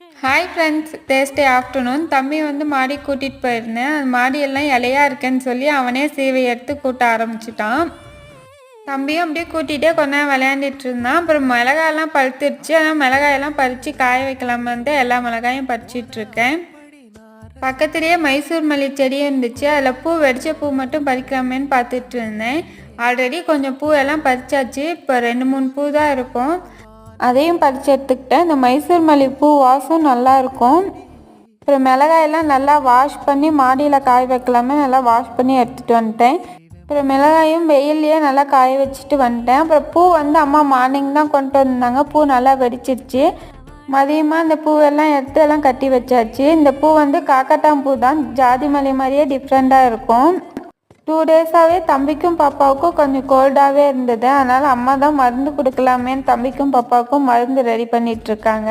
Hi friends, Thursday afternoon தம்பி வந்து மாடி கூட்டிகிட்டு போயிருந்தேன். அது மாடியெல்லாம் இலையாக இருக்கேன்னு சொல்லி அவனே சீவை எடுத்து கூட்ட ஆரம்பிச்சிட்டான். தம்பியும் அப்படியே கூட்டிகிட்டே கொஞ்ச நேரம் விளையாண்டுட்டு இருந்தான். அப்புறம் மிளகாயெல்லாம் பழுத்துருச்சு. ஆனால் மிளகாயெல்லாம் பறித்து காய வைக்கலாமா வந்து எல்லா மிளகாயும் பறிச்சிட்ருக்கேன். பக்கத்துலேயே மைசூர் மல்லி செடியும் இருந்துச்சு. அதில் பூ வெடிச்ச பூ மட்டும் பறிக்கலாமேன்னு பார்த்துட்டு இருந்தேன். ஆல்ரெடி கொஞ்சம் பூவெல்லாம் பறிச்சாச்சு. இப்போ 2-3 பூ தான் இருக்கும். அதையும் பறித்து எடுத்துக்கிட்டேன். இந்த மைசூர் மல்லி பூ வாசம் நல்லாயிருக்கும். அப்புறம் மிளகாயெல்லாம் நல்லா வாஷ் பண்ணி மாடியில் காய வைக்கலாமே நல்லா வாஷ் பண்ணி எடுத்துகிட்டு வந்துட்டேன். அப்புறம் மிளகாயும் வெயில்லையே நல்லா காய வச்சுட்டு வந்துட்டேன். அப்புறம் பூ வந்து அம்மா மார்னிங் தான் கொண்டு வந்தாங்க. பூ நல்லா வெடிச்சிருச்சு. மதியமாக இந்த பூவெல்லாம் எடுத்து எல்லாம் கட்டி வச்சாச்சு. இந்த பூ வந்து காக்கட்டான் பூ தான். ஜாதி மல்லி மாதிரியே டிஃப்ரெண்ட்டாக இருக்கும். 2 டேஸாகவே தம்பிக்கும் பாப்பாவுக்கும் கொஞ்சம் கோல்டாகவே இருந்தது. அதனால் அம்மா தான் மருந்து கொடுக்கலாமேன்னு தம்பிக்கும் பாப்பாவுக்கும் மருந்து ரெடி பண்ணிகிட்ருக்காங்க.